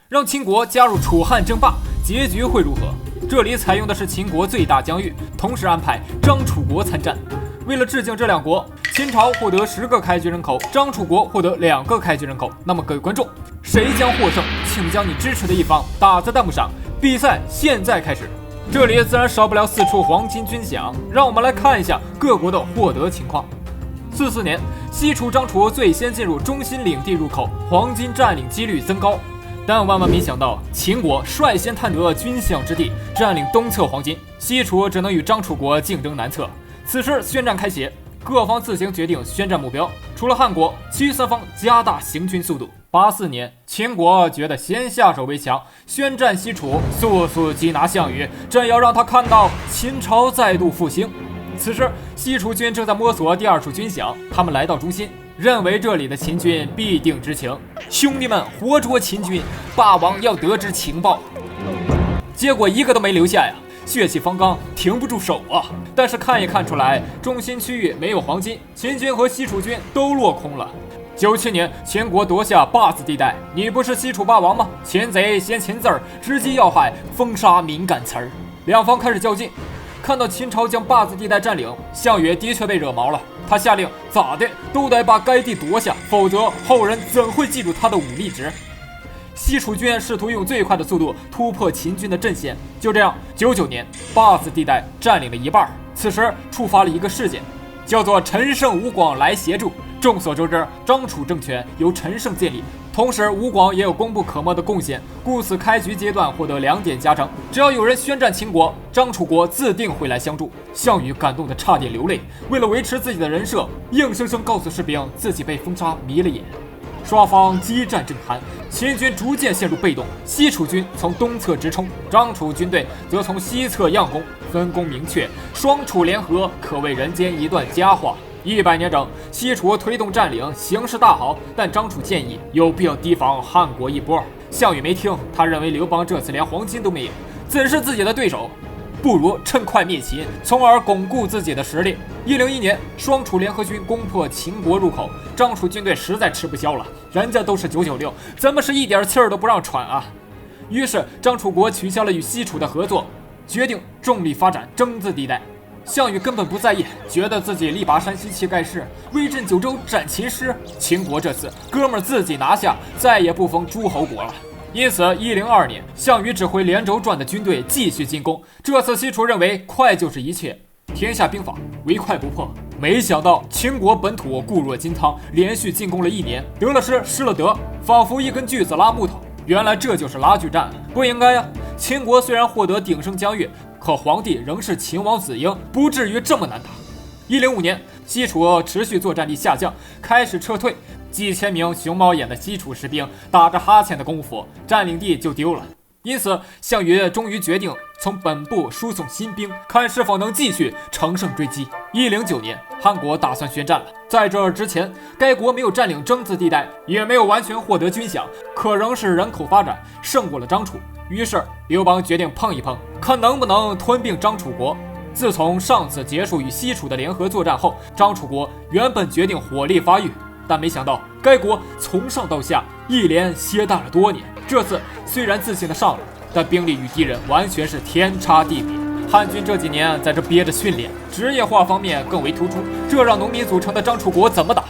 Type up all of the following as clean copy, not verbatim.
让秦国加入楚汉争霸，结局会如何？这里采用的是秦国最大疆域，同时安排张楚国参战。为了致敬这两国，秦朝获得10个开局人口，张楚国获得2个开局人口。那么各位观众，谁将获胜？请将你支持的一方打在弹幕上。比赛现在开始。这里自然少不了4处黄金军饷，让我们来看一下各国的获得情况。44年，西楚张楚最先进入中心领地入口，黄金占领几率增高。但万万没想到，秦国率先探得军饷之地，占领东侧黄金，西楚只能与张楚国竞争南侧。此时宣战开启，各方自行决定宣战目标。除了汉国，其余3方加大行军速度。84年，秦国觉得先下手为强，宣战西楚，速速击拿项羽，朕要让他看到秦朝再度复兴。此时，西楚军正在摸索第2处军饷，他们来到中心，认为这里的秦军必定知情，兄弟们活捉秦军，霸王要得知情报。结果一个都没留下呀，血气方刚，停不住手啊！但是看也看出来，中心区域没有黄金，秦军和西楚军都落空了。97年，秦国夺下坝子地带，你不是西楚霸王吗？擒贼先擒字儿，直击要害，封杀敏感词儿。两方开始较劲。看到秦朝将坝子地带占领，项羽的确被惹毛了。他下令，咋的都得把该地夺下，否则后人怎会记住他的武力值？西楚军试图用最快的速度突破秦军的阵线，就这样，99年，坝子地带占领了一半。此时触发了一个事件，叫做陈胜吴广来协助。众所周知，张楚政权由陈胜建立，同时吴广也有功不可没的贡献，故此开局阶段获得2点加成。只要有人宣战秦国，张楚国自定会来相助。项羽感动得差点流泪，为了维持自己的人设，硬生生告诉士兵自己被封杀迷了眼。双方激战正酣，秦军逐渐陷入被动，西楚军从东侧直冲，张楚军队则从西侧佯攻，分工明确，双楚联合可谓人间一段佳话。100年整，西楚推动占领，形势大好，但张楚建议有必要提防汉国一波。项羽没听，他认为刘邦这次连黄金都没有，怎是自己的对手？不如趁快灭秦，从而巩固自己的实力。101年，双楚联合军攻破秦国入口，张楚军队实在吃不消了，人家都是996，怎么是一点气儿都不让喘啊？于是张楚国取消了与西楚的合作，决定重力发展征字地带。项羽根本不在意，觉得自己力拔山兮气盖世，威震九州斩秦师。秦国这次哥们儿自己拿下，再也不封诸侯国了。因此102年，项羽指挥连轴转的军队继续进攻。这次西楚认为快就是一切，天下兵法唯快不破。没想到秦国本土固若金汤，连续进攻了1年，得了失，失了得，仿佛一根锯子拉木头。原来这就是拉锯战，不应该呀！秦国虽然获得鼎盛疆域，可皇帝仍是秦王子婴，不至于这么难打。105年，西楚持续作战力下降，开始撤退，几千名熊猫眼的西楚士兵打着哈欠的功夫，占领地就丢了。因此，项羽终于决定从本部输送新兵，看是否能继续乘胜追击。109年，汉国打算宣战了。在这之前，该国没有占领征字地带，也没有完全获得军饷，可仍是人口发展胜过了张楚。于是，刘邦决定碰一碰，看能不能吞并张楚国。自从上次结束与西楚的联合作战后，张楚国原本决定火力发育，但没想到该国从上到下一连歇淡了多年。这次虽然自信的上了，但兵力与敌人完全是天差地别。汉军这几年在这憋着训练，职业化方面更为突出，这让农民组成的张楚国怎么打？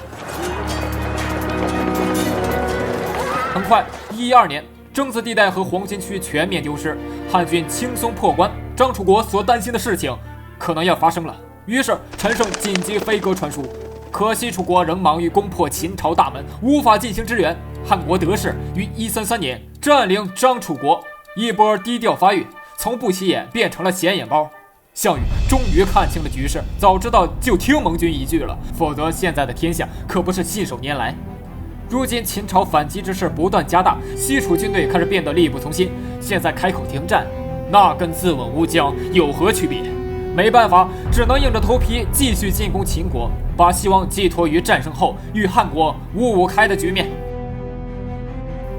很快，112年，征字地带和黄金区全面丢失，汉军轻松破关。张楚国所担心的事情可能要发生了，于是陈胜紧急飞鸽传书，可西楚国仍忙于攻破秦朝大门，无法进行支援。汉国得势，于133年占领张楚国，一波低调发育，从不起眼变成了显眼包。项羽终于看清了局势，早知道就听盟军一句了，否则现在的天下可不是信手拈来。如今秦朝反击之势不断加大，西楚军队开始变得力不从心，现在开口停战，那跟自刎乌江有何区别？没办法，只能硬着头皮继续进攻秦国，把希望寄托于战胜后与汉国五五开的局面。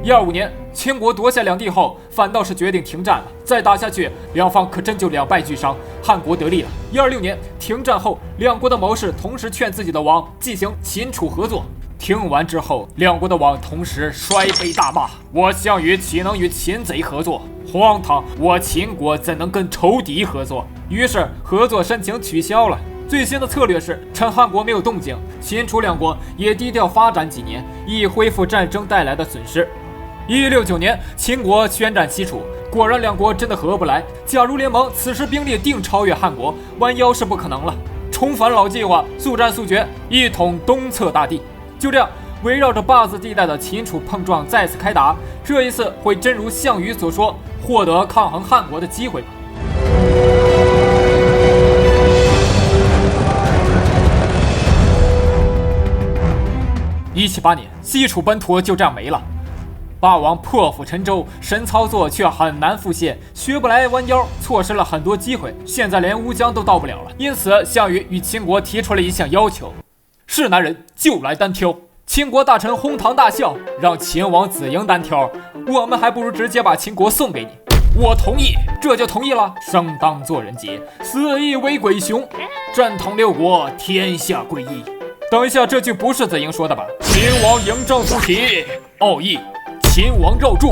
125年，秦国夺下2地后，反倒是决定停战了。再打下去，两方可真就两败俱伤，汉国得利了。126年停战后，两国的谋士同时劝自己的王进行秦楚合作，听完之后，两国的王同时摔杯大骂：“我项羽岂能与秦贼合作？荒唐！我秦国怎能跟仇敌合作？”于是合作申请取消了。最新的策略是趁汉国没有动静，秦楚两国也低调发展几年，以恢复战争带来的损失。1169年，秦国宣战西楚，果然两国真的合不来。假如联盟，此时兵力定超越汉国，弯腰是不可能了。重返老计划，速战速决，一统东侧大地。就这样，围绕着坝子地带的秦楚碰撞再次开打，这一次会真如项羽所说，获得抗衡汉国的机会吗？1788年，西楚本土就这样没了。霸王破釜沉舟，神操作却很难复现，学不来弯腰，错失了很多机会，现在连乌江都到不了了。因此，项羽与秦国提出了一项要求：是男人就来单挑。秦国大臣哄堂大笑，让秦王子赢单挑，我们还不如直接把秦国送给你。我同意，这就同意了。生当作人杰，死亦为鬼雄。朕统六国，天下归一。等一下，这句不是子婴说的吧？秦王嬴政附体，奥义。秦王绕柱。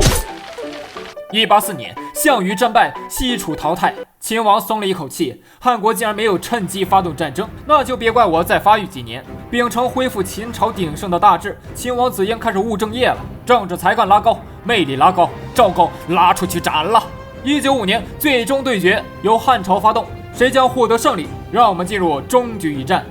184年，项羽战败，西楚淘汰，秦王松了一口气。汉国既然没有趁机发动战争，那就别怪我再发育几年。秉承恢复秦朝鼎盛的大志，秦王子婴开始务正业了，政治才干拉高，魅力拉高，赵高拉出去斩了。195年，最终对决由汉朝发动，谁将获得胜利？让我们进入终局一战。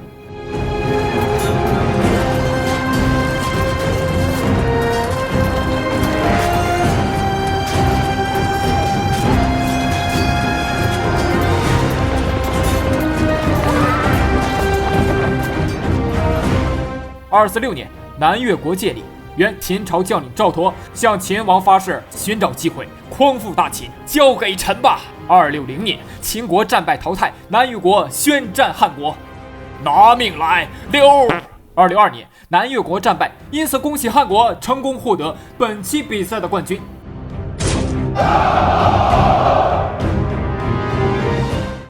246年，南越国建立，原秦朝将领赵佗向秦王发誓，寻找机会匡复大秦，交给臣吧。260年，秦国战败淘汰，南越国宣战汉国，拿命来溜。262年，南越国战败，因此恭喜汉国成功获得本期比赛的冠军。